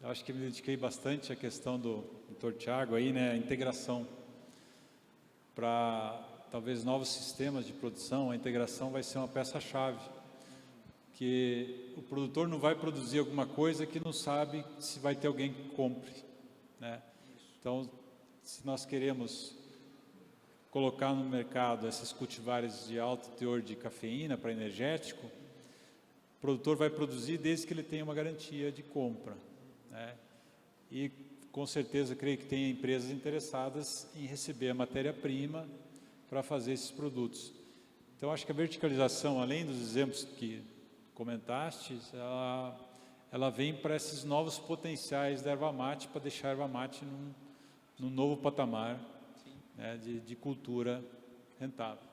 eu acho que me dediquei bastante à questão do Dr. Tiago aí, né, a integração para talvez novos sistemas de produção. A integração vai ser uma peça-chave, que o produtor não vai produzir alguma coisa que não sabe se vai ter alguém que compre, né? Então, se nós queremos colocar no mercado esses cultivares de alto teor de cafeína para energético, o produtor vai produzir desde que ele tenha uma garantia de compra, né? E com certeza creio que tem empresas interessadas em receber a matéria-prima para fazer esses produtos. Então acho que a verticalização, além dos exemplos que comentaste, ela vem para esses novos potenciais da erva mate, para deixar a erva mate num novo patamar, né, de cultura rentável.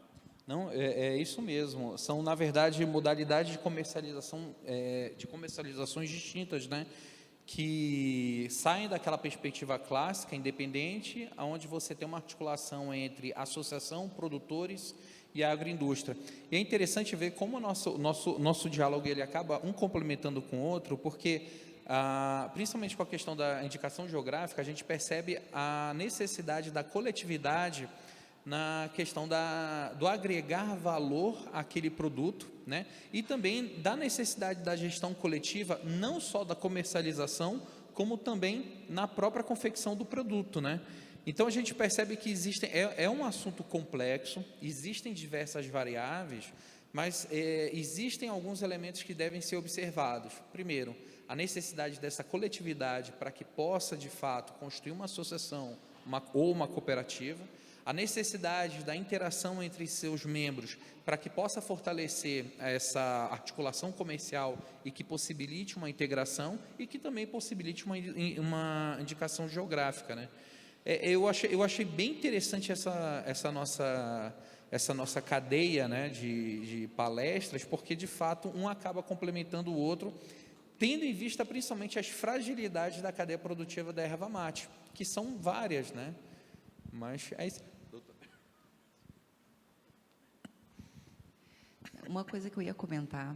Não, é isso mesmo. São, na verdade, modalidades de comercialização, de comercializações distintas, né? Que saem daquela perspectiva clássica, independente, onde você tem uma articulação entre associação, produtores e a agroindústria. E é interessante ver como o nosso diálogo ele acaba um complementando com o outro, porque, principalmente com a questão da indicação geográfica, a gente percebe a necessidade da coletividade na questão do agregar valor àquele produto, né? E também da necessidade da gestão coletiva, não só da comercialização, como também na própria confecção do produto, né? Então a gente percebe que é um assunto complexo, existem diversas variáveis, mas existem alguns elementos que devem ser observados. Primeiro, a necessidade dessa coletividade para que possa, de fato, construir uma associação ou uma cooperativa, a necessidade da interação entre seus membros para que possa fortalecer essa articulação comercial e que possibilite uma integração e que também possibilite uma indicação geográfica, né? Eu achei bem interessante essa nossa cadeia, né, de palestras, porque de fato um acaba complementando o outro, tendo em vista principalmente as fragilidades da cadeia produtiva da erva mate, que são várias, né? Mas é isso. Uma coisa que eu ia comentar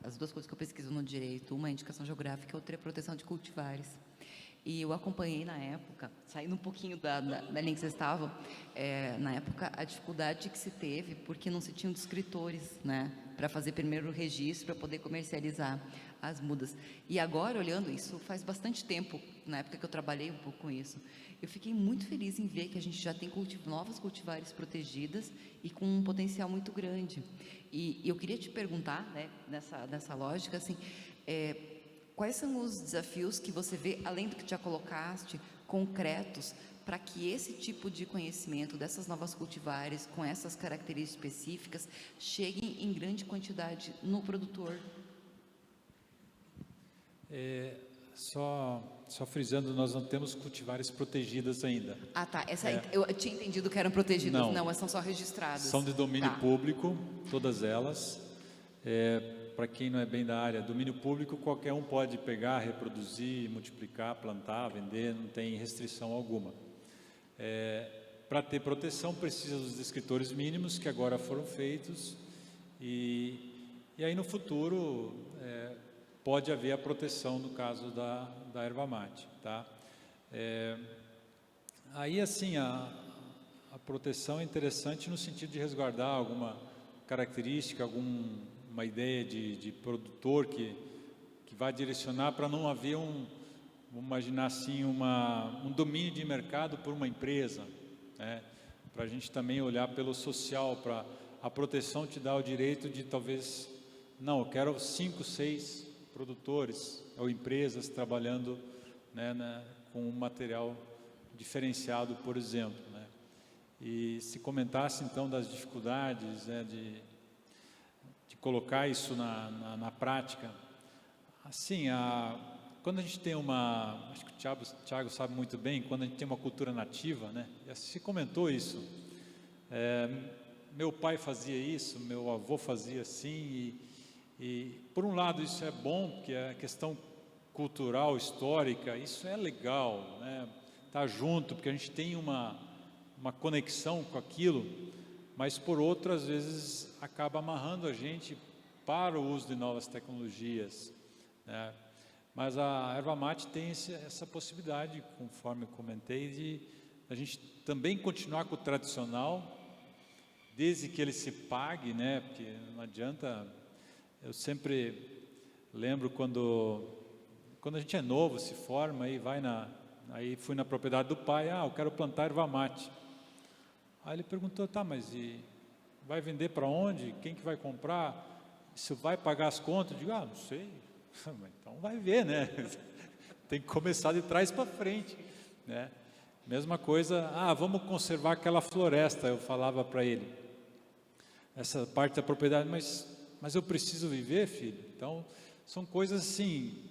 as duas coisas que eu pesquiso no direito, uma é indicação geográfica e outra é proteção de cultivares. E eu acompanhei na época, saindo um pouquinho da linha que vocês estavam, na época a dificuldade que se teve porque não se tinham descritores, né, para fazer primeiro o registro para poder comercializar as mudas. E agora, olhando isso, faz bastante tempo, na época que eu trabalhei um pouco com isso, eu fiquei muito feliz em ver que a gente já tem novas cultivares protegidas e com um potencial muito grande. E eu queria te perguntar, né, nessa lógica, assim, quais são os desafios que você vê, além do que já colocaste, concretos, para que esse tipo de conhecimento dessas novas cultivares, com essas características específicas, cheguem em grande quantidade no produtor? Só frisando, nós não temos cultivares protegidas ainda. Ah, tá. Eu tinha entendido que eram protegidas. Não, elas são só registradas. São de domínio público, todas elas. Para quem não é bem da área, domínio público, qualquer um pode pegar, reproduzir, multiplicar, plantar, vender, não tem restrição alguma. Para ter proteção, precisa dos descritores mínimos, que agora foram feitos, e aí no futuro pode haver a proteção no caso da erva mate, tá? Aí assim, a proteção é interessante no sentido de resguardar alguma característica, uma ideia de produtor que vai direcionar para não haver vamos imaginar assim, um domínio de mercado por uma empresa, né? Para a gente também olhar pelo social, para a proteção te dar o direito de talvez, não, eu quero 5, 6 produtores ou empresas trabalhando, né, com um material diferenciado, por exemplo, né? E se comentasse então das dificuldades, né, de colocar isso na prática, assim, quando a gente tem acho que o Thiago sabe muito bem, quando a gente tem uma cultura nativa, né, se comentou isso, meu pai fazia isso, meu avô fazia assim, e por um lado isso é bom, porque a questão cultural, histórica, isso é legal, né, tá junto, porque a gente tem uma conexão com aquilo, mas por outro, às vezes, acaba amarrando a gente para o uso de novas tecnologias, né? Mas a erva mate tem essa possibilidade, conforme eu comentei, de a gente também continuar com o tradicional, desde que ele se pague, né? Porque não adianta. Eu sempre lembro quando a gente é novo, se forma, aí fui na propriedade do pai, eu quero plantar erva mate. Aí ele perguntou, tá, mas vai vender para onde? Quem que vai comprar? Isso vai pagar as contas? Eu digo, não sei. Então vai ver, né? Tem que começar de trás para frente, né? Mesma coisa, vamos conservar aquela floresta, eu falava para ele. Essa parte da propriedade, mas eu preciso viver, filho. Então, são coisas assim,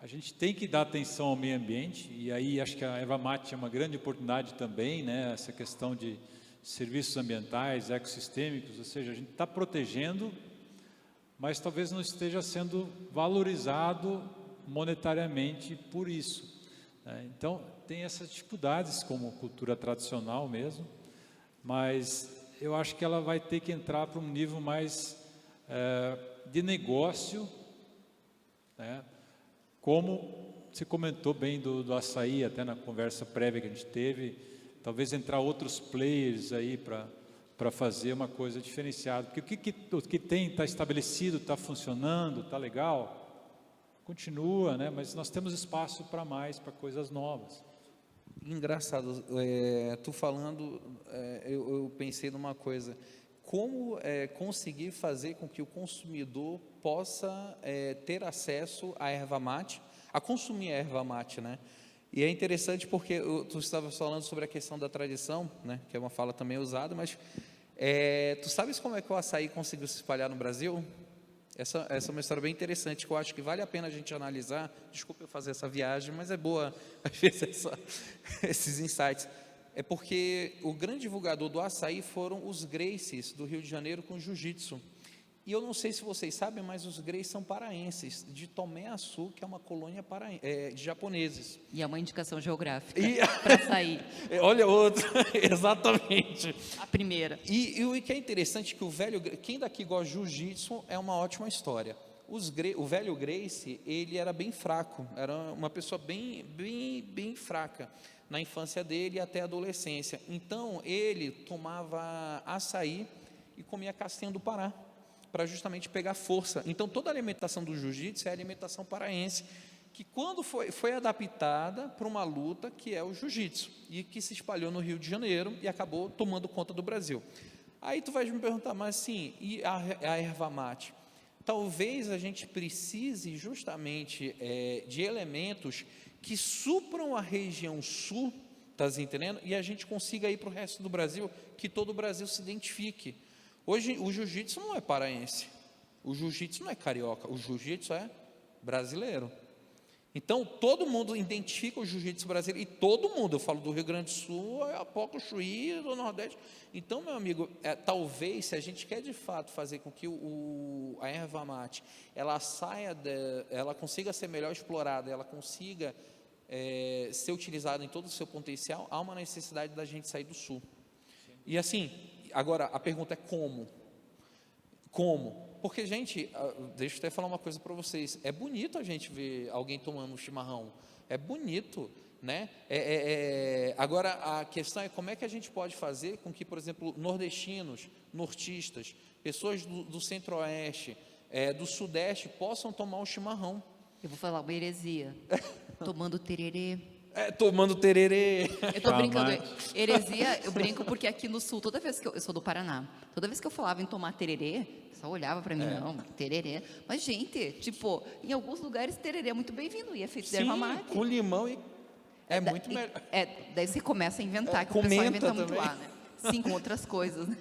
a gente tem que dar atenção ao meio ambiente, e aí acho que a erva mate é uma grande oportunidade também, né? Essa questão de serviços ambientais, ecossistêmicos, ou seja, a gente está protegendo, mas talvez não esteja sendo valorizado monetariamente por isso, né? Então, tem essas dificuldades como cultura tradicional mesmo, mas eu acho que ela vai ter que entrar para um nível mais de negócio, né? Como você comentou bem do açaí, até na conversa prévia que a gente teve, talvez entrar outros players aí para fazer uma coisa diferenciada, porque o que tem está estabelecido, está funcionando, está legal, continua, né? Mas nós temos espaço para mais, para coisas novas. Engraçado, tu falando, eu pensei numa coisa, como conseguir fazer com que o consumidor possa ter acesso à erva mate, a consumir a erva mate, né? E é interessante porque tu estava falando sobre a questão da tradição, né? Que é uma fala também usada, mas tu sabes como é que o açaí conseguiu se espalhar no Brasil? Essa é uma história bem interessante, que eu acho que vale a pena a gente analisar. Desculpa eu fazer essa viagem, mas é boa às vezes esses insights. É porque o grande divulgador do açaí foram os Gracies do Rio de Janeiro com jiu-jitsu. E eu não sei se vocês sabem, mas os Gracies são paraenses, de Tomé-Açu, que é uma colônia de japoneses. E é uma indicação geográfica para sair. Olha outra, exatamente. A primeira. E o que é interessante é que quem daqui gosta de jiu-jitsu é uma ótima história. O velho Gracie, ele era bem fraco, era uma pessoa bem fraca na infância dele e até a adolescência. Então, ele tomava açaí e comia castanha do Pará, para justamente pegar força. Então, toda a alimentação do jiu-jitsu é a alimentação paraense, que quando foi adaptada para uma luta que é o jiu-jitsu, e que se espalhou no Rio de Janeiro e acabou tomando conta do Brasil. Aí tu vai me perguntar, mas assim, e a erva mate? Talvez a gente precise justamente de elementos que supram a região sul, tá entendendo? E a gente consiga ir para o resto do Brasil, que todo o Brasil se identifique. Hoje o jiu-jitsu não é paraense, o jiu-jitsu não é carioca, o jiu-jitsu é brasileiro. Então todo mundo identifica o jiu-jitsu brasileiro, e todo mundo, eu falo do Rio Grande do Sul, a pouco Chuí, do Nordeste. Então, meu amigo, talvez, se a gente quer de fato fazer com que a erva mate, ela ela consiga ser melhor explorada, ela consiga ser utilizada em todo o seu potencial, há uma necessidade da gente sair do sul. E assim, agora a pergunta é como? Como? Porque, gente, deixa eu até falar uma coisa para vocês, é bonito a gente ver alguém tomando um chimarrão, é bonito, né? Agora, a questão é como é que a gente pode fazer com que, por exemplo, nordestinos, nortistas, pessoas do centro-oeste, do sudeste, possam tomar um chimarrão. Eu vou falar uma heresia. Tomando tererê. Tomando tererê. Eu tô brincando. Heresia, eu brinco porque aqui no sul, toda vez que eu sou do Paraná, toda vez que eu falava em tomar tererê, só olhava para mim, não, tererê. Mas, gente, tipo, em alguns lugares tererê é muito bem-vindo e é feito de erva mate. Com limão e muito melhor. Daí você começa a inventar, que o pessoal inventa também. muito lá, né? Sim, com outras coisas. Né?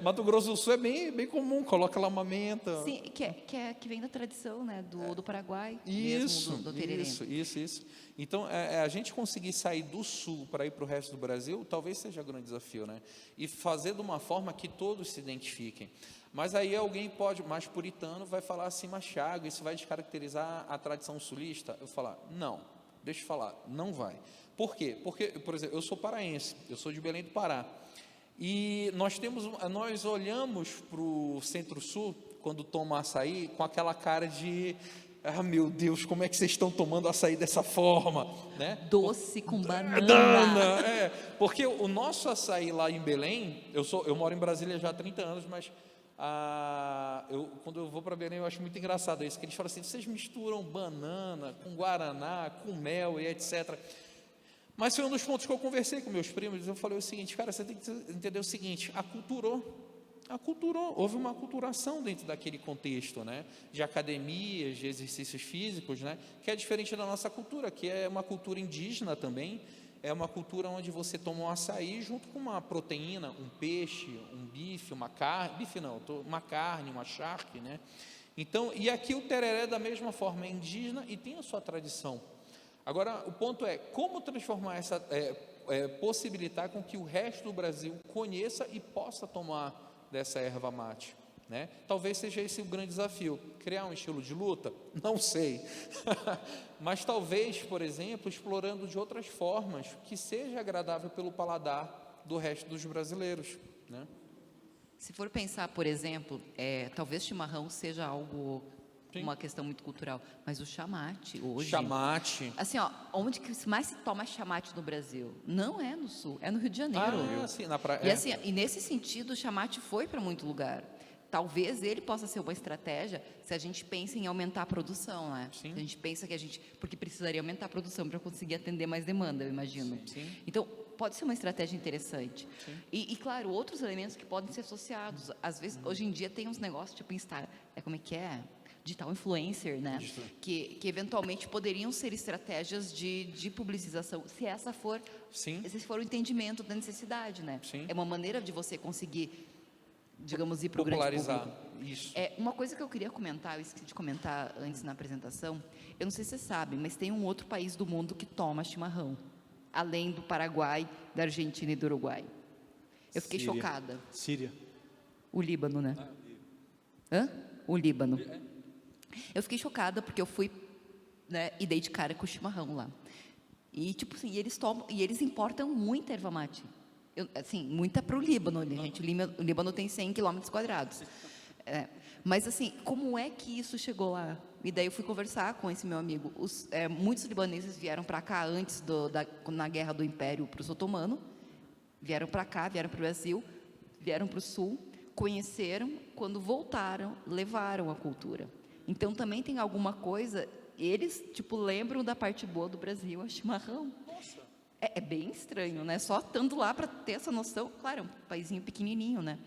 Mato Grosso do Sul é bem comum, coloca lá uma menta. Sim, que vem da tradição, né, do Paraguai. Isso, mesmo, do tererê. Isso. Então, a gente conseguir sair do sul para ir para o resto do Brasil, talvez seja um grande desafio, né? E fazer de uma forma que todos se identifiquem. Mas aí alguém mais puritano, vai falar assim, mas Thiago, isso vai descaracterizar a tradição sulista? Eu falar, não, deixa eu falar, não vai. Por quê? Porque, por exemplo, eu sou paraense, eu sou de Belém do Pará, e nós olhamos para o centro-sul, quando toma açaí, com aquela cara de Ah, meu Deus, como é que vocês estão tomando açaí dessa forma, né? Doce com banana. Porque o nosso açaí lá em Belém, eu moro em Brasília já há 30 anos, mas quando eu vou para Belém eu acho muito engraçado isso, que eles falam assim, vocês misturam banana com guaraná, com mel e etc. Mas foi um dos pontos que eu conversei com meus primos, eu falei o seguinte, cara, você tem que entender o seguinte, aculturou, houve uma aculturação dentro daquele contexto, né, de academias, de exercícios físicos, né, que é diferente da nossa cultura, que é uma cultura indígena também, é uma cultura onde você toma um açaí junto com uma proteína, um peixe, um bife, uma carne, uma carne, uma charque, né, então, e aqui o tereré da mesma forma é indígena e tem a sua tradição. Agora, o ponto é, como transformar possibilitar com que o resto do Brasil conheça e possa tomar dessa erva mate, né? Talvez seja esse o grande desafio, criar um estilo de luta, não sei, mas talvez, por exemplo, explorando de outras formas que seja agradável pelo paladar do resto dos brasileiros, né? Se for pensar, por exemplo, talvez chimarrão seja algo, Sim. uma questão muito cultural, mas o chamate hoje... Chamate. Assim, ó, onde que mais se toma chamate no Brasil? Não é no Sul, é no Rio de Janeiro. Sim, na praia. E, assim, e nesse sentido, o chamate foi para muito lugar. Talvez ele possa ser uma estratégia se a gente pensa em aumentar a produção, né? Sim. Se a gente pensa que porque precisaria aumentar a produção para conseguir atender mais demanda, eu imagino. Sim. Então, pode ser uma estratégia interessante. Sim. E, claro, outros elementos que podem ser associados. Às vezes, hoje em dia, tem uns negócios tipo Insta, como é que é? Digital influencer, né? Que eventualmente poderiam ser estratégias de publicização, se essa for, Sim. esse for o entendimento da necessidade, né? Sim. É uma maneira de você conseguir, digamos, ir para o grande Popularizar. público. Isso. Uma coisa que eu queria comentar, eu esqueci de comentar antes na apresentação, eu não sei se você sabe, mas tem um outro país do mundo que toma chimarrão, além do Paraguai, da Argentina e do Uruguai. Eu fiquei Síria. chocada. Síria. O Líbano, né? Hã? O Líbano. Eu fiquei chocada porque eu fui, né, e dei de cara com o chimarrão lá. E tipo assim, eles importam muita erva mate. Assim, muita para o Líbano, gente. O Líbano tem 100 km². Mas assim, como é que isso chegou lá? E daí eu fui conversar com esse meu amigo. Muitos libaneses vieram para cá antes na guerra do Império para o Otomano. Vieram para cá, vieram para o Brasil, vieram para o Sul, conheceram, quando voltaram, levaram a cultura. Então, também tem alguma coisa, eles, tipo, lembram da parte boa do Brasil, a chimarrão. Nossa. É bem estranho, né? Só estando lá para ter essa noção. Claro, é um paizinho pequenininho, né?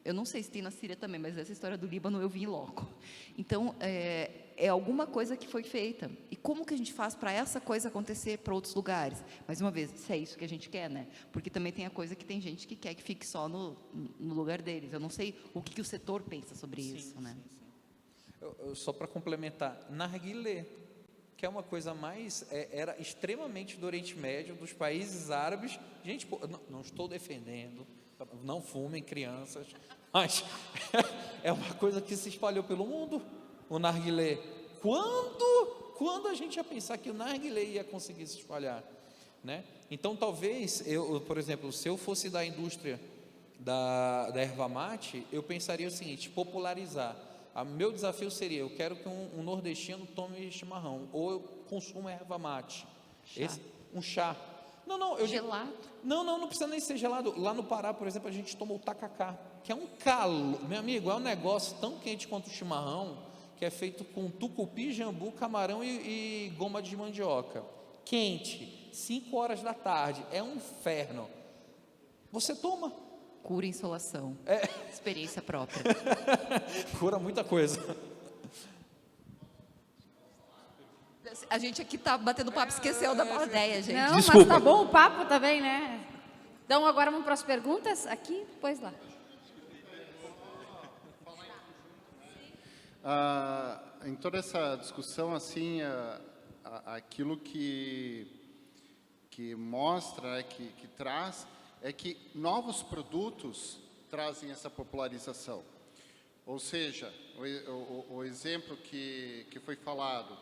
Eu não sei se tem na Síria também, mas essa história do Líbano eu vi logo. Então, é alguma coisa que foi feita. E como que a gente faz para essa coisa acontecer para outros lugares? Mais uma vez, se é isso que a gente quer, né? Porque também tem a coisa que tem gente que quer que fique só no lugar deles. Eu não sei o que o setor pensa sobre isso, né? Sim. Só para complementar, narguilé, que é uma coisa mais, era extremamente do Oriente Médio, dos países árabes. Gente, não estou defendendo, não fumem crianças, mas é uma coisa que se espalhou pelo mundo, o narguilé. Quando a gente ia pensar que o narguilé ia conseguir se espalhar, né? Então, talvez, por exemplo, se eu fosse da indústria da erva mate, eu pensaria o seguinte, popularizar. Meu desafio seria, eu quero que um nordestino tome chimarrão, ou eu consumo erva mate. Um chá. Gelado. Não precisa nem ser gelado. Lá no Pará, por exemplo, a gente toma o tacacá, que é um calor. Meu amigo, é um negócio tão quente quanto o chimarrão, que é feito com tucupi, jambu, camarão e goma de mandioca. Quente, 5 horas da tarde, é um inferno. Você toma. Cura insolação. Experiência própria. Cura muita coisa. A gente aqui tá batendo papo, esqueceu da plateia, gente. Não, Desculpa. mas tá bom o papo também, né? Então, agora vamos para as perguntas aqui, depois lá. Em toda essa discussão, assim, aquilo que mostra, que traz, é que novos produtos trazem essa popularização. Ou seja, o exemplo que foi falado,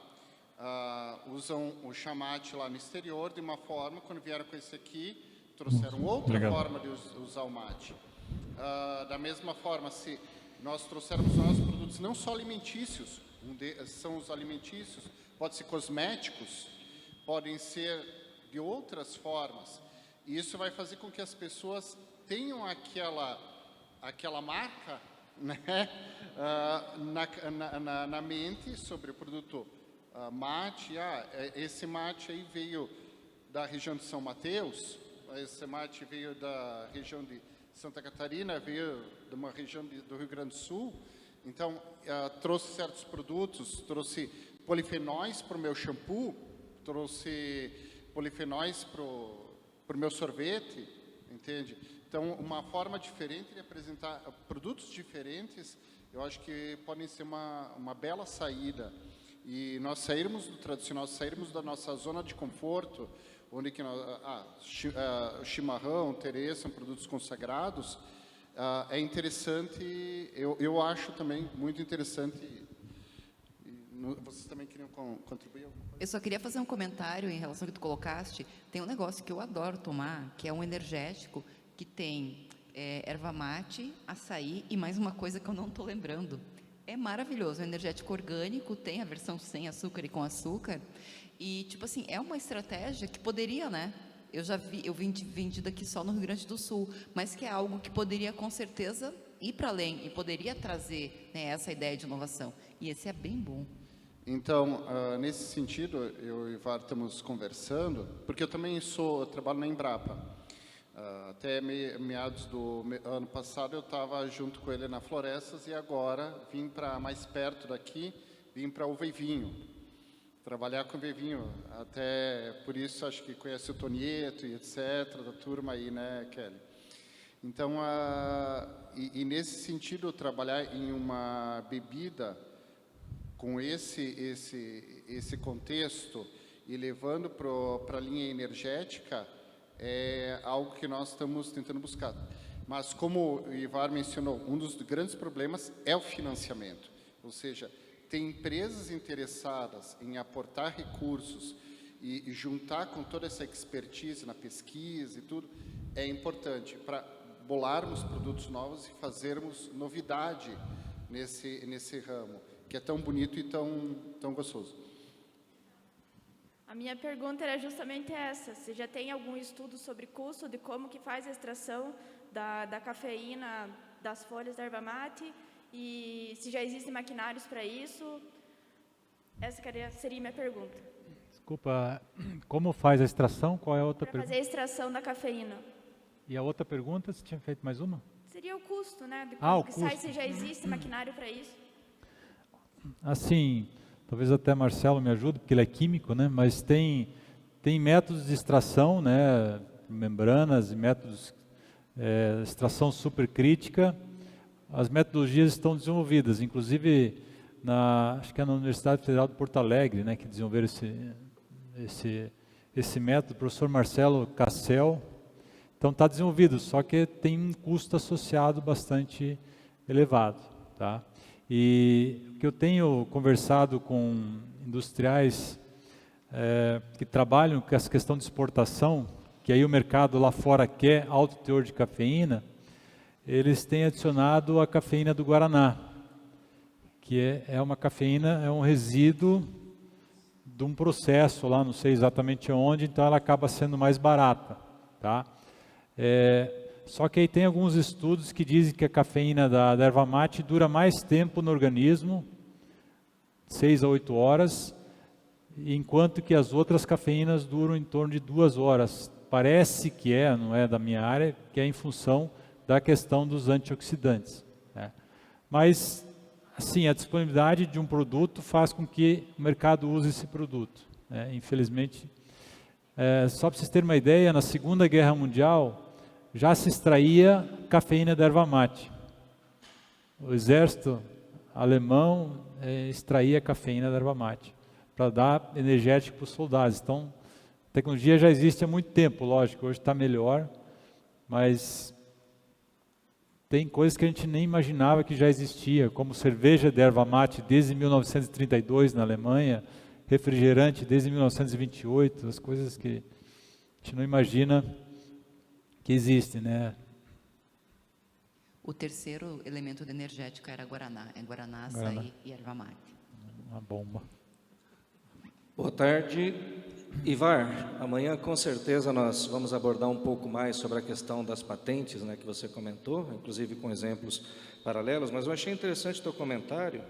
usam o chamate lá no exterior de uma forma, quando vieram com esse aqui, trouxeram outra forma de usar o mate. Da mesma forma, se nós trouxermos nossos produtos, não só alimentícios, são os alimentícios, pode ser cosméticos, podem ser de outras formas. E isso vai fazer com que as pessoas tenham aquela marca, né, na mente sobre o produto. Mate, esse mate aí veio da região de São Mateus, esse mate veio da região de Santa Catarina, veio de uma região do Rio Grande do Sul. Então, trouxe certos produtos, trouxe polifenóis para o meu shampoo, trouxe polifenóis para o meu sorvete, entende? Então, uma forma diferente de apresentar produtos diferentes, eu acho que podem ser uma bela saída. E nós sairmos do tradicional, sairmos da nossa zona de conforto, onde que nós, chimarrão, tererê são produtos consagrados, é interessante, eu acho também muito interessante. Vocês também queriam contribuir alguma coisa? Eu só queria fazer um comentário em relação ao que tu colocaste. Tem um negócio que eu adoro tomar, que é um energético, que tem erva mate, açaí e mais uma coisa que eu não estou lembrando. É maravilhoso, é um energético orgânico, tem a versão sem açúcar e com açúcar. E, tipo assim, é uma estratégia que poderia, né? Eu vim vendido aqui só no Rio Grande do Sul, mas que é algo que poderia, com certeza, ir para além e poderia trazer, né, essa ideia de inovação. E esse é bem bom. Então, nesse sentido, eu e o Ivar estamos conversando, porque eu também trabalho na Embrapa. Até meados do ano passado eu estava junto com ele na Florestas e agora vim para mais perto daqui, vim para o Veivinho, trabalhar com o Veivinho. Até por isso acho que conhece o Tonieto e etc, da turma aí, né, Kelly? Então, e nesse sentido, trabalhar em uma bebida com esse contexto e levando para a linha energética, é algo que nós estamos tentando buscar. Mas, como o Ivar mencionou, um dos grandes problemas é o financiamento. Ou seja, tem empresas interessadas em aportar recursos e juntar com toda essa expertise na pesquisa e tudo, é importante para bolarmos produtos novos e fazermos novidade nesse ramo, que é tão bonito e tão gostoso. A minha pergunta era justamente essa, se já tem algum estudo sobre custo de como que faz a extração da cafeína das folhas da erva mate e se já existem maquinários para isso. Essa seria a minha pergunta. Desculpa, como faz a extração? Qual é a outra Para pergunta? fazer a extração da cafeína. E a outra pergunta, você tinha feito mais uma? Seria o custo, né? De o quanto que sai, custo. se já existe maquinário para isso. Assim, talvez até Marcelo me ajude, porque ele é químico, né? Mas tem métodos de extração, né? Membranas e métodos de extração supercrítica. As metodologias estão desenvolvidas, inclusive acho que é na Universidade Federal de Porto Alegre, né? Que desenvolveram esse método, o professor Marcelo Cassel. Então está desenvolvido, só que tem um custo associado bastante elevado, tá? E o que eu tenho conversado com industriais que trabalham com essa questão de exportação, que aí o mercado lá fora quer alto teor de cafeína, eles têm adicionado a cafeína do Guaraná, que é uma cafeína, é um resíduo de um processo lá, não sei exatamente onde, então ela acaba sendo mais barata, tá? Só que aí tem alguns estudos que dizem que a cafeína da erva mate dura mais tempo no organismo, 6 a 8 horas, enquanto que as outras cafeínas duram em torno de 2 horas. Parece que não é da minha área, que é em função da questão dos antioxidantes, né? Mas, assim, a disponibilidade de um produto faz com que o mercado use esse produto, né? Infelizmente, só para vocês terem uma ideia, na Segunda Guerra Mundial, já se extraía cafeína da erva mate. O exército alemão extraía cafeína da erva mate para dar energético para os soldados. Então, a tecnologia já existe há muito tempo, lógico, hoje está melhor, mas tem coisas que a gente nem imaginava que já existia, como cerveja de erva mate desde 1932 na Alemanha, refrigerante desde 1928, as coisas que a gente não imagina que existe, né? O terceiro elemento energético era Guaraná. É Guaraná, açaí e erva mate. uma bomba. Boa tarde, Ivar. Amanhã, com certeza, nós vamos abordar um pouco mais sobre a questão das patentes, né, que você comentou, inclusive com exemplos paralelos, mas eu achei interessante o teu comentário,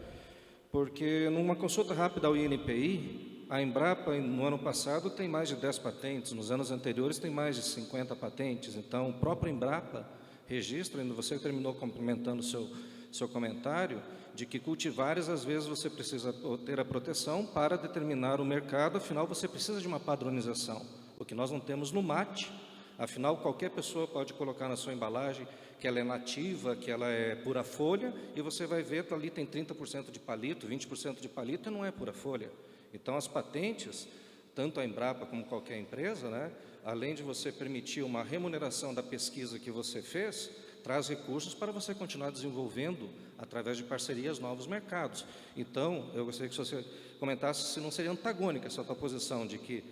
porque numa consulta rápida ao INPI, a Embrapa, no ano passado, tem mais de 10 patentes, nos anos anteriores tem mais de 50 patentes, então o próprio Embrapa registra, e você terminou complementando o seu comentário, de que cultivares, às vezes, você precisa ter a proteção para determinar o mercado, afinal, você precisa de uma padronização, o que nós não temos no mate. Afinal, qualquer pessoa pode colocar na sua embalagem que ela é nativa, que ela é pura folha, e você vai ver que ali tem 30% de palito, 20% de palito, e não é pura folha. Então, as patentes, tanto a Embrapa como qualquer empresa, né, além de você permitir uma remuneração da pesquisa que você fez, traz recursos para você continuar desenvolvendo, através de parcerias, novos mercados. Então, eu gostaria que você comentasse se não seria antagônica essa tua posição de que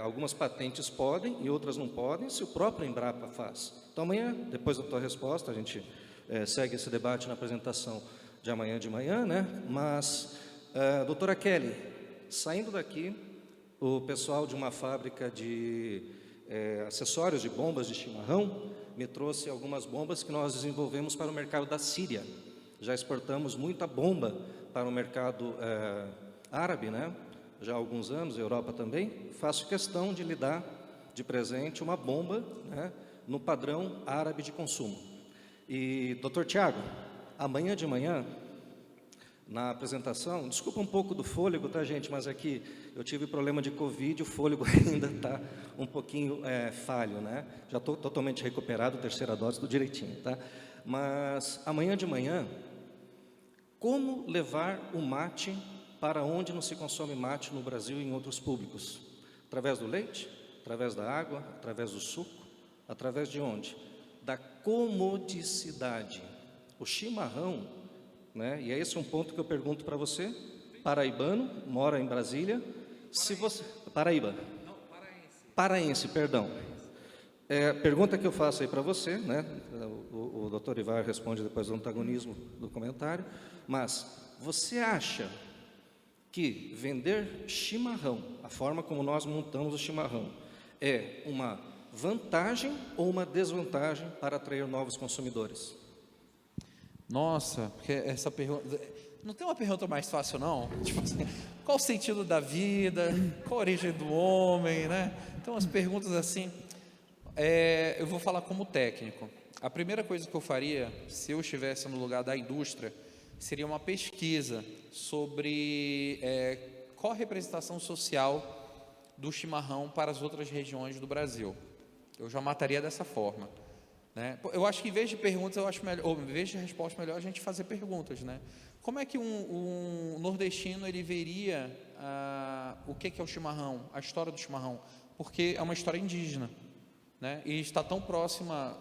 algumas patentes podem e outras não podem, se o próprio Embrapa faz. Então, amanhã, depois da tua resposta, a gente segue esse debate na apresentação de amanhã de manhã, né? Mas, doutora Kelly, saindo daqui, o pessoal de uma fábrica de acessórios de bombas de chimarrão me trouxe algumas bombas que nós desenvolvemos para o mercado da Síria. Já exportamos muita bomba para o mercado árabe, né? Já há alguns anos, Europa também. Faço questão de lhe dar de presente uma bomba, né, no padrão árabe de consumo. E, doutor Tiago, amanhã de manhã, na apresentação, desculpa um pouco do fôlego, tá, gente? Mas aqui eu tive problema de Covid, o fôlego ainda está um pouquinho falho, né? Já estou totalmente recuperado, terceira dose, tudo direitinho, tá? Mas amanhã de manhã, como levar o mate para onde não se consome mate no Brasil e em outros públicos? Através do leite? Através da água? Através do suco? Através de onde? Da comodicidade. O chimarrão, né? E esse é um ponto que eu pergunto para você, paraibano, mora em Brasília, se você... Paraíba. Não, paraense, perdão. Pergunta que eu faço aí para você, né? O doutor Ivar responde depois do antagonismo do comentário, mas você acha que vender chimarrão, a forma como nós montamos o chimarrão, é uma vantagem ou uma desvantagem para atrair novos consumidores? Nossa, porque essa pergunta... Não tem uma pergunta mais fácil, não? Tipo assim, qual o sentido da vida? Qual a origem do homem, né? Então, as perguntas assim... eu vou falar como técnico. A primeira coisa que eu faria, se eu estivesse no lugar da indústria, seria uma pesquisa sobre qual a representação social do chimarrão para as outras regiões do Brasil. Eu já mataria dessa forma, né? Eu acho que em vez de perguntas, eu acho melhor, ou em vez de resposta, melhor a gente fazer perguntas, né? Como é que um nordestino ele veria o que é o chimarrão, a história do chimarrão? Porque é uma história indígena, né? E está tão próxima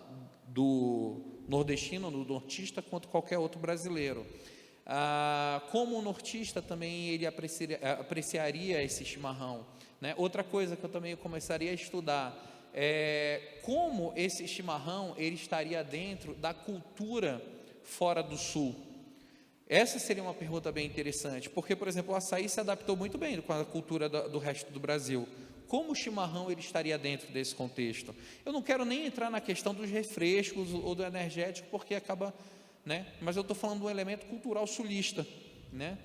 do nordestino, do nortista, quanto qualquer outro brasileiro. Como o nortista também ele apreciaria esse chimarrão, né? Outra coisa que eu também começaria a estudar é como esse chimarrão ele estaria dentro da cultura fora do sul. Essa seria uma pergunta bem interessante, porque, por exemplo, o açaí se adaptou muito bem com a cultura do resto do Brasil. Como o chimarrão ele estaria dentro desse contexto? Eu não quero nem entrar na questão dos refrescos ou do energético, porque acaba, né? Mas eu estou falando de um elemento cultural sulista, né?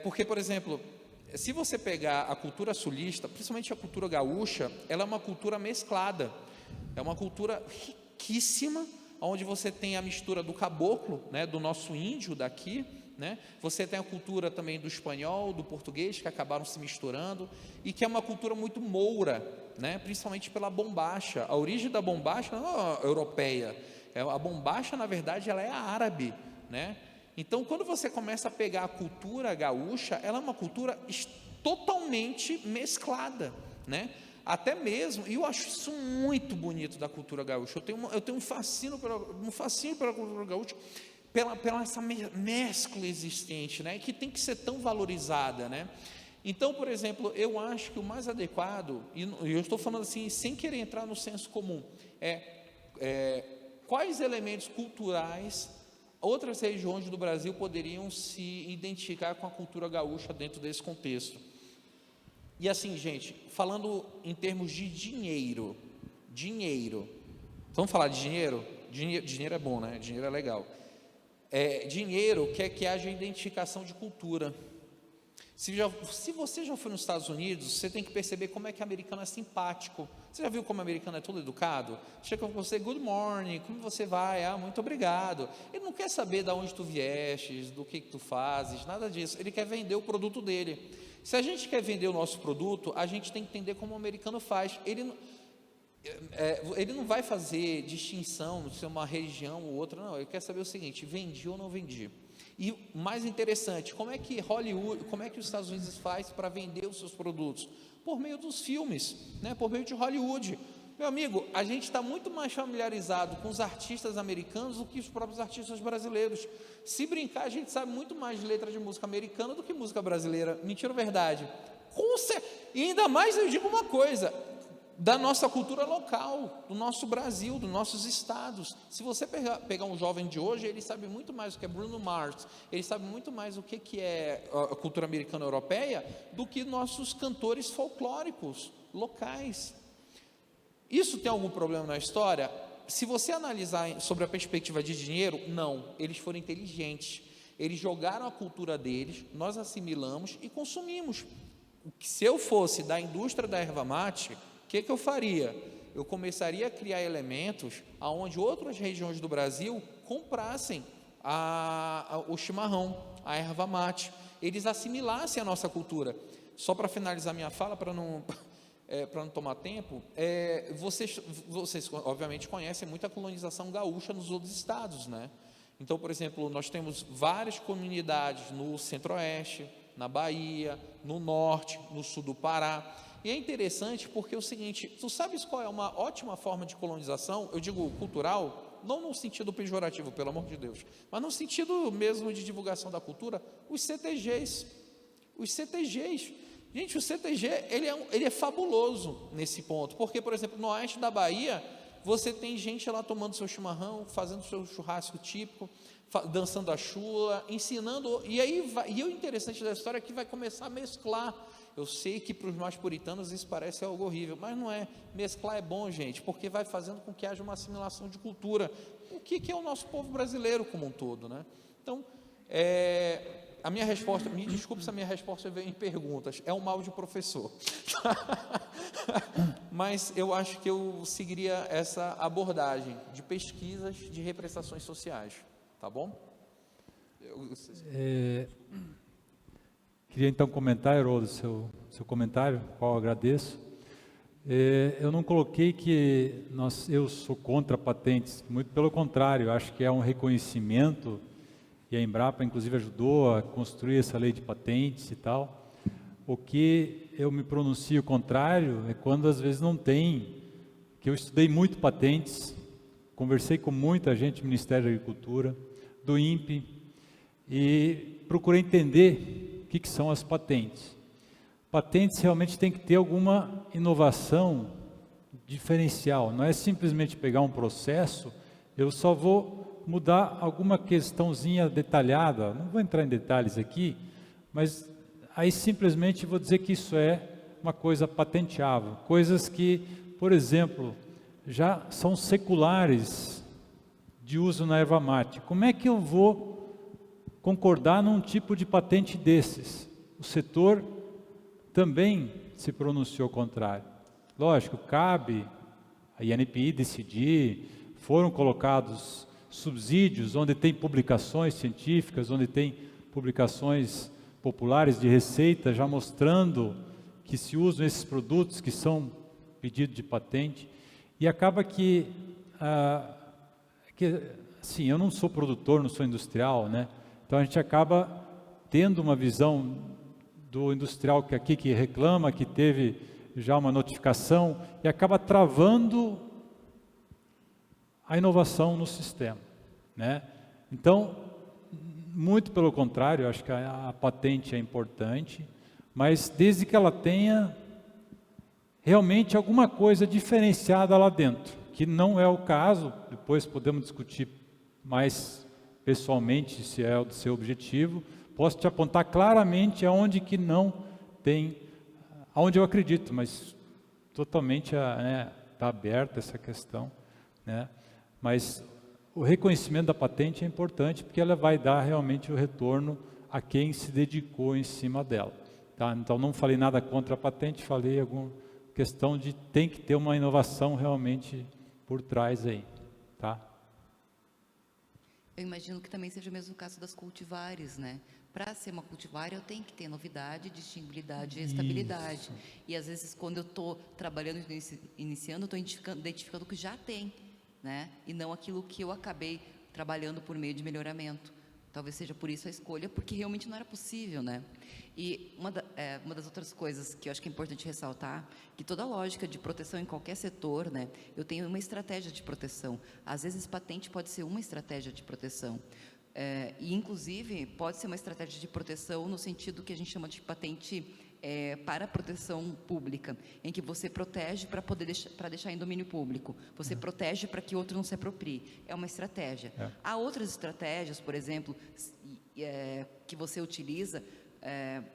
Porque, por exemplo, se você pegar a cultura sulista, principalmente a cultura gaúcha, ela é uma cultura mesclada, é uma cultura riquíssima, onde você tem a mistura do caboclo, né? Do nosso índio daqui, né? Você tem a cultura também do espanhol, do português, que acabaram se misturando, e que é uma cultura muito moura, né? Principalmente pela bombacha. A origem da bombacha não é europeia, a bombacha, na verdade, ela é árabe, né? Então, quando você começa a pegar a cultura gaúcha, ela é uma cultura totalmente mesclada, né? Até mesmo, e eu acho isso muito bonito da cultura gaúcha. Eu tenho um fascínio pela cultura gaúcha, pela essa mescla existente, né, que tem que ser tão valorizada, né? Então, por exemplo, eu acho que o mais adequado, e eu estou falando assim, sem querer entrar no senso comum, quais elementos culturais outras regiões do Brasil poderiam se identificar com a cultura gaúcha dentro desse contexto. E assim, gente, falando em termos de dinheiro, vamos falar de dinheiro? Dinheiro é bom, né? Dinheiro é legal. Dinheiro quer que haja identificação de cultura. Se você já foi nos Estados Unidos, você tem que perceber como é que o americano é simpático. Você já viu como o americano é todo educado? Chega com você, good morning, como você vai? Muito obrigado. Ele não quer saber de onde tu viestes, do que tu fazes, nada disso. Ele quer vender o produto dele. Se a gente quer vender o nosso produto, a gente tem que entender como o americano faz. Ele não vai fazer distinção se é uma região ou outra, não. Ele quer saber o seguinte: vendi ou não vendi. E mais interessante, como é que os Estados Unidos faz para vender os seus produtos? Por meio dos filmes, né? Por meio de Hollywood. Meu amigo, a gente está muito mais familiarizado com os artistas americanos do que os próprios artistas brasileiros. Se brincar, a gente sabe muito mais de letra de música americana do que música brasileira. Mentira ou verdade? E ainda mais eu digo uma coisa, da nossa cultura local, do nosso Brasil, dos nossos estados. Se você pegar um jovem de hoje, ele sabe muito mais o que é Bruno Mars, ele sabe muito mais o que é a cultura americana europeia do que nossos cantores folclóricos locais. Isso tem algum problema na história? Se você analisar sobre a perspectiva de dinheiro, não. Eles foram inteligentes. Eles jogaram a cultura deles, nós assimilamos e consumimos. Se eu fosse da indústria da erva mate, o que eu faria? Eu começaria a criar elementos onde outras regiões do Brasil comprassem o chimarrão, a erva mate. Eles assimilassem a nossa cultura. Só para finalizar minha fala, para não tomar tempo, vocês obviamente conhecem muita colonização gaúcha nos outros estados, né? Então, por exemplo, nós temos várias comunidades no centro-oeste, na Bahia, no norte, no sul do Pará. E é interessante porque é o seguinte, tu sabes qual é uma ótima forma de colonização? Eu digo cultural, não no sentido pejorativo, pelo amor de Deus, mas no sentido mesmo de divulgação da cultura, os CTGs. Os CTGs. Gente, o CTG, ele é fabuloso nesse ponto, porque, por exemplo, no oeste da Bahia, você tem gente lá tomando seu chimarrão, fazendo seu churrasco típico, dançando a chula, ensinando, e o interessante da história é que vai começar a mesclar. Eu sei que para os mais puritanos isso parece algo horrível, mas não é. Mesclar é bom, gente, porque vai fazendo com que haja uma assimilação de cultura. O que é o nosso povo brasileiro como um todo, né? Então, a minha resposta, me desculpe se a minha resposta veio em perguntas, é um mal de professor. Mas eu acho que eu seguiria essa abordagem de pesquisas de represtações sociais, tá bom? Queria então comentar, Haroldo, seu comentário, qual eu agradeço. Eu não coloquei que eu sou contra patentes, muito pelo contrário, acho que é um reconhecimento, e a Embrapa inclusive ajudou a construir essa lei de patentes e tal. O que eu me pronuncio contrário é quando às vezes não tem, que eu estudei muito patentes, conversei com muita gente do Ministério da Agricultura, do INPE, e procurei entender o que são as patentes. Patentes realmente tem que ter alguma inovação diferencial, não é simplesmente pegar um processo, eu só vou mudar alguma questãozinha detalhada, não vou entrar em detalhes aqui, mas aí simplesmente vou dizer que isso é uma coisa patenteável, coisas que, por exemplo, já são seculares de uso na erva mate. Como é que eu vou concordar num tipo de patente desses? O setor também se pronunciou contrário. Lógico, cabe a INPI decidir, foram colocados subsídios onde tem publicações científicas, onde tem publicações populares de receita, já mostrando que se usam esses produtos que são pedidos de patente, e acaba que assim, eu não sou produtor, não sou industrial, né? Então a gente acaba tendo uma visão do industrial que reclama, que teve já uma notificação, e acaba travando a inovação no sistema, né? Então, muito pelo contrário, acho que a patente é importante, mas desde que ela tenha realmente alguma coisa diferenciada lá dentro, que não é o caso, depois podemos discutir mais pessoalmente, se é o seu objetivo, posso te apontar claramente aonde que não tem, aonde eu acredito, mas totalmente está aberta essa questão, né? Mas o reconhecimento da patente é importante porque ela vai dar realmente o retorno a quem se dedicou em cima dela, tá? Então não falei nada contra a patente, falei alguma questão de tem que ter uma inovação realmente por trás aí, tá? Eu imagino que também seja o mesmo caso das cultivares, né? Para ser uma cultivar, eu tenho que ter novidade, distinguibilidade e estabilidade. E às vezes, quando eu estou trabalhando, iniciando, eu estou identificando o que já tem, né? E não aquilo que eu acabei trabalhando por meio de melhoramento. Talvez seja por isso a escolha, porque realmente não era possível, né? E uma das outras coisas que eu acho que é importante ressaltar, que toda lógica de proteção em qualquer setor, né? Eu tenho uma estratégia de proteção. Às vezes, patente pode ser uma estratégia de proteção. E, inclusive, pode ser uma estratégia de proteção no sentido que a gente chama de patente para proteção pública, em que você protege para poder deixar em domínio público, você protege para que outro não se aproprie. É uma estratégia. Há outras estratégias, por exemplo, que você utiliza.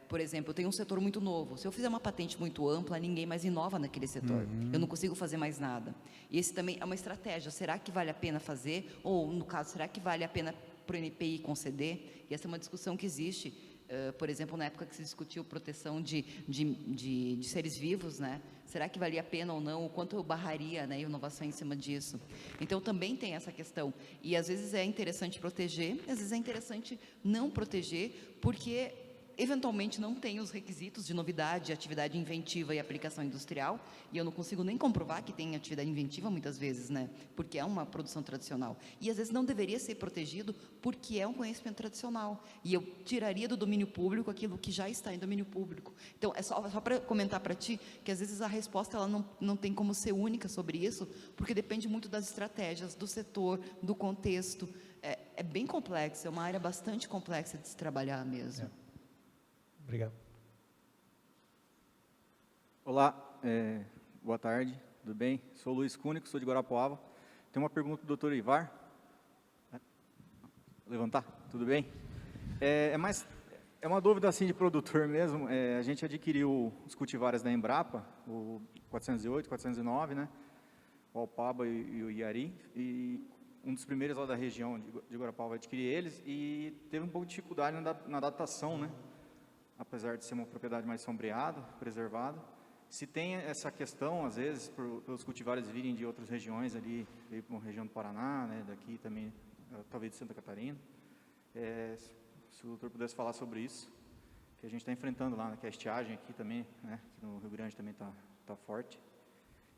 Por exemplo, eu tenho um setor muito novo. Se eu fizer uma patente muito ampla, ninguém mais inova naquele setor. Eu não consigo fazer mais nada. E esse também é uma estratégia. Será que vale a pena fazer? Ou, no caso, será que vale a pena para o NPI conceder? E essa é uma discussão que existe. Por exemplo, na época que se discutiu proteção de seres vivos, né? Será que valia a pena ou não? O quanto eu barraria, né, inovação em cima disso? Então, também tem essa questão. E, às vezes, é interessante proteger, às vezes é interessante não proteger, porque eventualmente não tem os requisitos de novidade, atividade inventiva e aplicação industrial, e eu não consigo nem comprovar que tem atividade inventiva muitas vezes, né? Porque é uma produção tradicional. E às vezes não deveria ser protegido porque é um conhecimento tradicional. E eu tiraria do domínio público aquilo que já está em domínio público. Então, é só para comentar para ti que às vezes a resposta ela não tem como ser única sobre isso, porque depende muito das estratégias, do setor, do contexto. É bem complexo, é uma área bastante complexa de se trabalhar mesmo. Obrigado. Olá, boa tarde, tudo bem? Sou Luiz Cúnico, sou de Guarapuava. Tenho uma pergunta do Dr. Ivar. Levantar, tudo bem? É uma dúvida assim de produtor mesmo. A gente adquiriu os cultivares da Embrapa, o 408, 409, né? O Alpaba e o Iari, e um dos primeiros lá da região de Guarapuava adquiri eles e teve um pouco de dificuldade na datação, né? Apesar de ser uma propriedade mais sombreada, preservada. Se tem essa questão, às vezes, pelos cultivares virem de outras regiões ali, veio para uma região do Paraná, né, daqui também, talvez de Santa Catarina, se o doutor pudesse falar sobre isso, que a gente está enfrentando lá, que a estiagem aqui também, né, que no Rio Grande também está forte.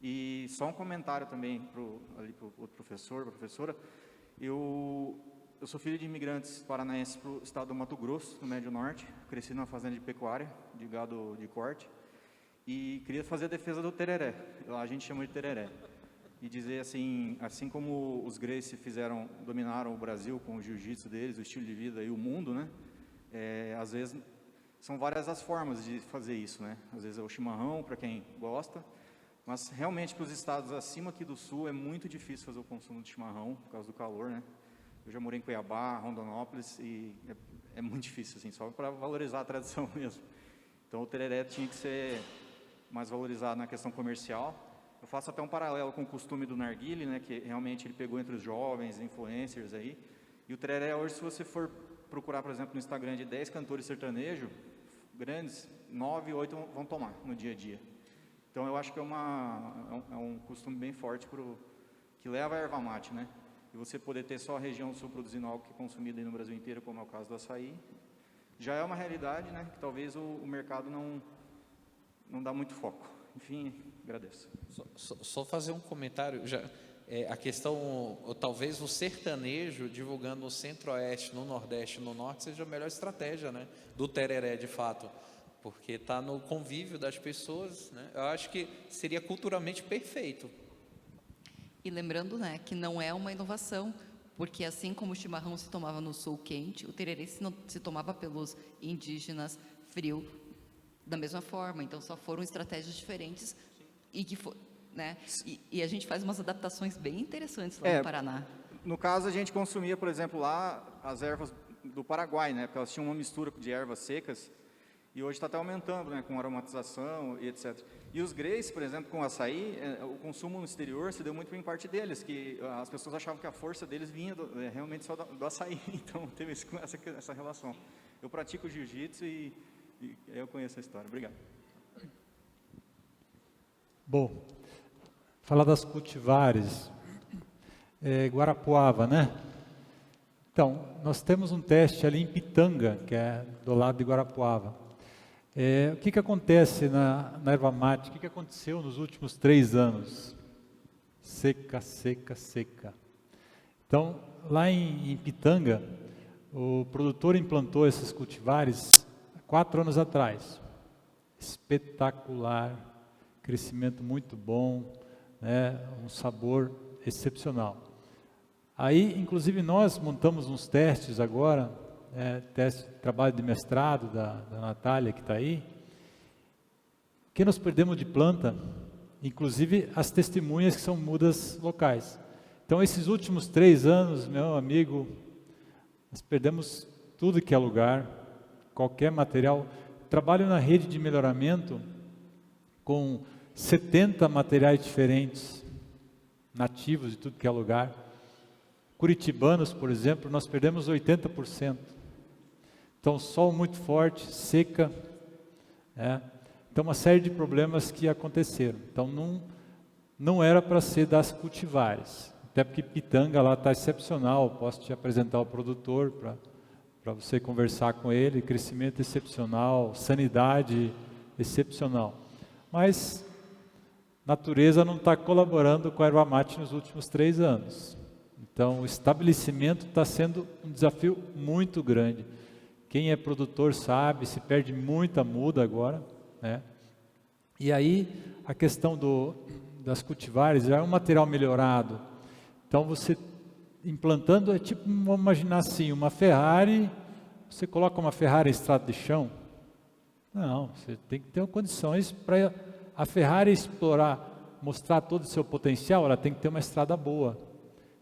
E só um comentário também para o outro professor, professora, eu sou filho de imigrantes paranaenses para o estado do Mato Grosso, no Médio Norte. Cresci numa fazenda de pecuária, de gado de corte. E queria fazer a defesa do tereré. Lá a gente chama de tereré. E dizer assim como os Gracie dominaram o Brasil com o jiu-jitsu deles, o estilo de vida e o mundo, né? Às vezes são várias as formas de fazer isso, né? Às vezes é o chimarrão, para quem gosta. Mas realmente para os estados acima aqui do sul é muito difícil fazer o consumo de chimarrão, por causa do calor, né? Eu já morei em Cuiabá, Rondonópolis, e é muito difícil, assim, só para valorizar a tradição mesmo. Então, o tereré tinha que ser mais valorizado na questão comercial. Eu faço até um paralelo com o costume do narguile, né, que realmente ele pegou entre os jovens, influencers aí. E o tereré hoje, se você for procurar, por exemplo, no Instagram de 10 cantores sertanejos, grandes, 9, 8 vão tomar no dia a dia. Então, eu acho que é um costume bem forte que leva a erva mate, né? E você poder ter só a região sul produzindo algo que é consumido aí no Brasil inteiro, como é o caso do açaí, já é uma realidade, né, que talvez o mercado não dá muito foco. Enfim, agradeço. Só fazer um comentário, a questão, ou talvez o sertanejo divulgando no centro-oeste, no nordeste, no norte, seja a melhor estratégia, né, do tereré, de fato, porque está no convívio das pessoas, né, eu acho que seria culturalmente perfeito. E lembrando, né, que não é uma inovação, porque assim como o chimarrão se tomava no sul quente, o tererê se tomava pelos indígenas frio da mesma forma. Então, só foram estratégias diferentes e né? E a gente faz umas adaptações bem interessantes lá no Paraná. No caso, a gente consumia, por exemplo, lá, as ervas do Paraguai, né? Porque elas tinham uma mistura de ervas secas, e hoje está até aumentando, né? Com aromatização e etc. E os greys, por exemplo, com o açaí, o consumo no exterior se deu muito em parte deles, que as pessoas achavam que a força deles vinha realmente só do açaí, então teve essa relação. Eu pratico jiu-jitsu e eu conheço a história. Obrigado. Bom, falar das cultivares, Guarapuava, né? Então, nós temos um teste ali em Pitanga, que é do lado de Guarapuava. O que acontece na erva mate? O que aconteceu nos últimos 3 anos? Seca, seca, seca. Então, lá em Pitanga, o produtor implantou esses cultivares 4 anos atrás. Espetacular, crescimento muito bom, né? Um sabor excepcional. Aí, inclusive, nós montamos uns testes agora, teste de trabalho de mestrado da Natália, que está aí, que nós perdemos de planta, inclusive as testemunhas que são mudas locais. Então, esses últimos 3 anos, meu amigo, nós perdemos tudo que é lugar, qualquer material. Trabalho na rede de melhoramento com 70 materiais diferentes, nativos de tudo que é lugar. Curitibanos, por exemplo, nós perdemos 80%. Então, sol muito forte, seca, então uma série de problemas que aconteceram. Então, não era para ser das cultivares, até porque Pitanga lá está excepcional, posso te apresentar o produtor para você conversar com ele, crescimento excepcional, sanidade excepcional. Mas natureza não está colaborando com a erva mate nos últimos 3 anos. Então, o estabelecimento está sendo um desafio muito grande. Quem é produtor sabe, se perde muita muda agora, né? E aí, a questão das cultivares, já é um material melhorado. Então, você implantando, é tipo, vamos imaginar assim, uma Ferrari, você coloca uma Ferrari em estrada de chão? Não, você tem que ter condições para a Ferrari explorar, mostrar todo o seu potencial, ela tem que ter uma estrada boa.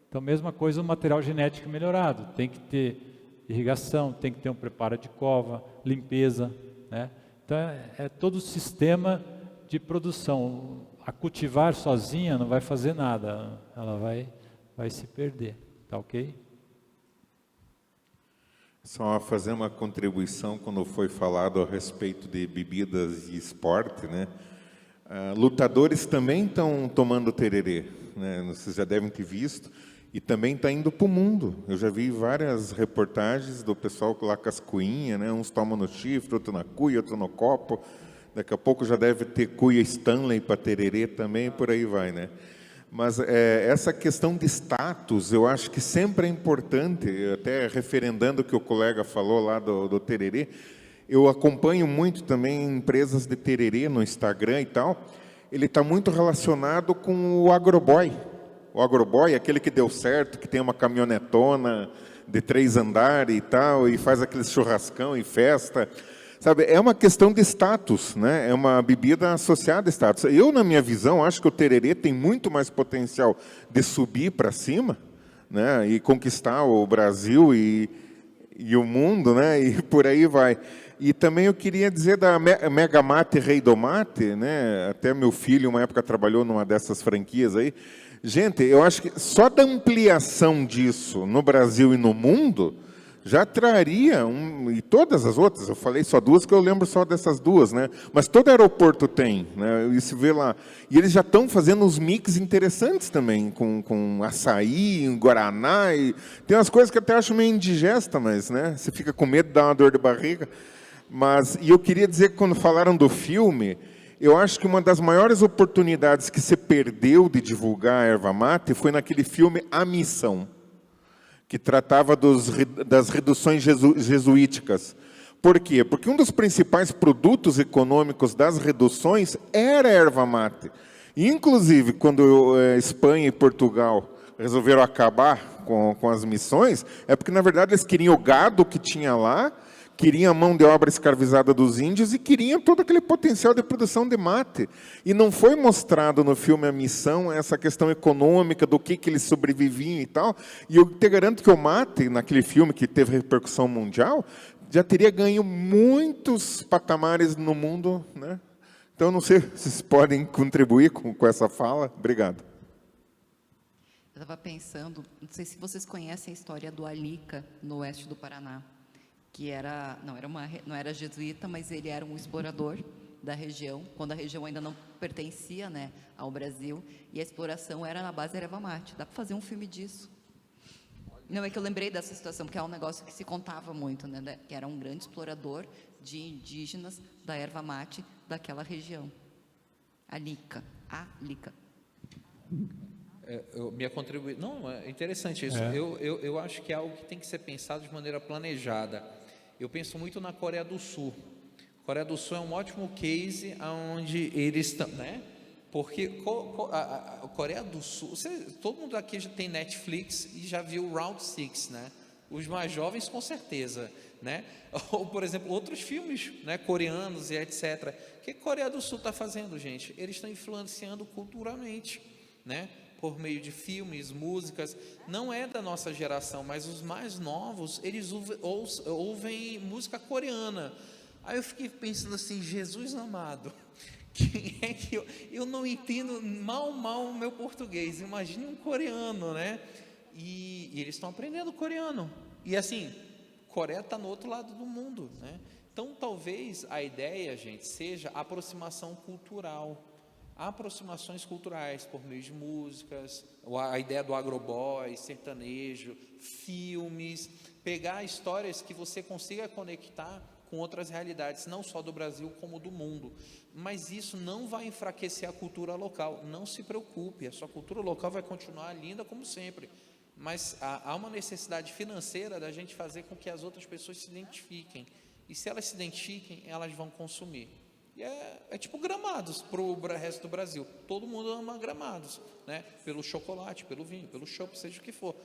Então, mesma coisa o material genético melhorado, tem que ter irrigação, tem que ter um preparo de cova, limpeza, né? Então, é todo o sistema de produção. A cultivar sozinha não vai fazer nada, ela vai se perder, tá ok? Só fazer uma contribuição quando foi falado a respeito de bebidas e esporte, né? Lutadores também estão tomando tererê, né? Vocês já devem ter visto. E também está indo para o mundo. Eu já vi várias reportagens do pessoal lá com as cuinhas, né? Uns tomam no chifre, outro na cuia, outro no copo. Daqui a pouco já deve ter cuia Stanley para tererê também, e por aí vai, né? Mas essa questão de status, eu acho que sempre é importante, até referendando o que o colega falou lá do tererê, eu acompanho muito também empresas de tererê no Instagram e tal, ele está muito relacionado com o agroboy. O agroboy, aquele que deu certo, que tem uma caminhonetona de 3 andares e tal, e faz aquele churrascão e festa, sabe? É uma questão de status, né? É uma bebida associada a status. Eu, na minha visão, acho que o tererê tem muito mais potencial de subir para cima, né? E conquistar o Brasil e o mundo, né? E por aí vai. E também eu queria dizer da Mega Mate Rei do Mate, né? Até meu filho, uma época, trabalhou numa dessas franquias aí. Gente, eu acho que só da ampliação disso no Brasil e no mundo já traria, e todas as outras, eu falei só 2, que eu lembro só dessas 2, né? Mas todo aeroporto tem, né? E se vê lá. E eles já estão fazendo uns mix interessantes também, com açaí, guaraná, e tem umas coisas que eu até acho meio indigesta, mas, né? Você fica com medo de dar uma dor de barriga. E eu queria dizer que quando falaram do filme, eu acho que uma das maiores oportunidades que se perdeu de divulgar a erva mate foi naquele filme A Missão, que tratava das reduções jesuíticas. Por quê? Porque um dos principais produtos econômicos das reduções era a erva mate. Inclusive, quando Espanha e Portugal resolveram acabar com as missões, é porque, na verdade, eles queriam o gado que tinha lá, queriam a mão de obra escravizada dos índios e queriam todo aquele potencial de produção de mate. E não foi mostrado no filme a missão, essa questão econômica, do que eles sobreviviam e tal. E eu te garanto que o mate, naquele filme que teve repercussão mundial, já teria ganho muitos patamares no mundo, né? Então, não sei se vocês podem contribuir com essa fala. Obrigado. Eu estava pensando, não sei se vocês conhecem a história do Alica, no oeste do Paraná, que não era jesuíta, mas ele era um explorador da região, quando a região ainda não pertencia, né, ao Brasil, e a exploração era na base da erva mate. Dá para fazer um filme disso. Não, é que eu lembrei dessa situação, porque é um negócio que se contava muito, né, que era um grande explorador de indígenas da erva mate daquela região. Alica. Minha contribuição... Não, é interessante isso. Eu acho que é algo que tem que ser pensado de maneira planejada. Eu penso muito na Coreia do Sul. A Coreia do Sul é um ótimo case onde eles estão... Né? Porque a Coreia do Sul... todo mundo aqui já tem Netflix e já viu Round 6, né? Os mais jovens, com certeza, né? Ou, por exemplo, outros filmes, né, coreanos e etc. O que a Coreia do Sul está fazendo, gente? Eles estão influenciando culturalmente, né? Por meio de filmes, músicas. Não é da nossa geração, mas os mais novos, eles ouvem música coreana. Aí eu fiquei pensando assim, Jesus amado, quem é que eu não entendo mal o meu português, imagine um coreano, né? E eles estão aprendendo coreano. E assim, Coreia está no outro lado do mundo, né? Então, talvez a ideia, gente, seja aproximação cultural. Aproximações culturais por meio de músicas, a ideia do agroboy, sertanejo, filmes, pegar histórias que você consiga conectar com outras realidades, não só do Brasil, como do mundo. Mas isso não vai enfraquecer a cultura local, não se preocupe, a sua cultura local vai continuar linda como sempre. Mas há uma necessidade financeira da gente fazer com que as outras pessoas se identifiquem. E se elas se identifiquem, elas vão consumir. E é tipo Gramados para o resto do Brasil. Todo mundo ama Gramados, né? Pelo chocolate, pelo vinho, pelo chopp, seja o que for.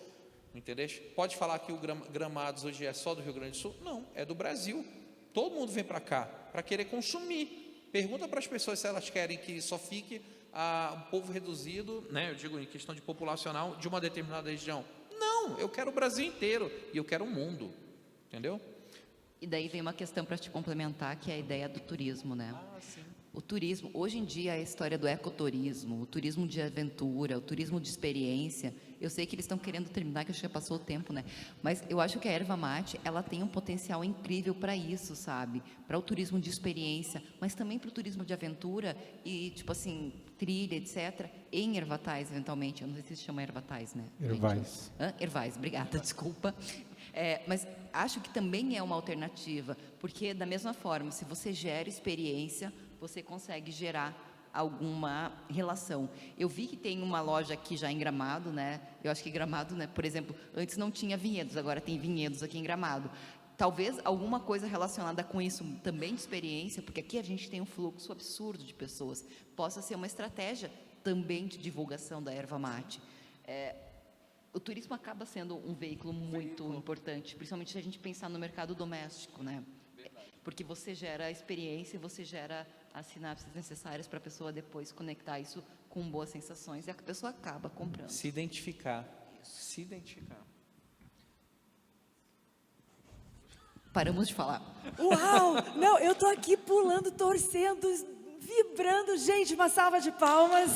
Entendeu? Pode falar que o Gramados hoje é só do Rio Grande do Sul? Não, é do Brasil. Todo mundo vem para cá para querer consumir. Pergunta para as pessoas se elas querem que só fique um povo reduzido, né? Eu digo em questão de populacional, de uma determinada região. Não, eu quero o Brasil inteiro e eu quero o mundo. Entendeu? E daí vem uma questão para te complementar, que é a ideia do turismo, né? Sim. O turismo, hoje em dia, a história do ecoturismo, o turismo de aventura, o turismo de experiência, eu sei que eles estão querendo terminar, que acho que já passou o tempo, né? Mas eu acho que a erva mate, ela tem um potencial incrível para isso, sabe? Para o turismo de experiência, mas também para o turismo de aventura e, tipo assim, trilha, etc., em Hervatais, eventualmente. Eu não sei se chama Hervatais, né? Hervais. Hervais, obrigada, desculpa. Mas acho que também é uma alternativa, porque da mesma forma, se você gera experiência, você consegue gerar alguma relação. Eu vi que tem uma loja aqui já em Gramado, né? Eu acho que Gramado, né, por exemplo, antes não tinha vinhedos, agora tem vinhedos aqui em Gramado. Talvez alguma coisa relacionada com isso também de experiência, porque aqui a gente tem um fluxo absurdo de pessoas, possa ser uma estratégia também de divulgação da erva mate. O turismo acaba sendo um veículo muito importante, principalmente se a gente pensar no mercado doméstico, né? Porque você gera experiência, você gera as sinapses necessárias para a pessoa depois conectar isso com boas sensações e a pessoa acaba comprando. Se identificar. Se identificar. Paramos de falar. Uau! Não, eu tô aqui pulando, torcendo, vibrando. Gente, uma salva de palmas.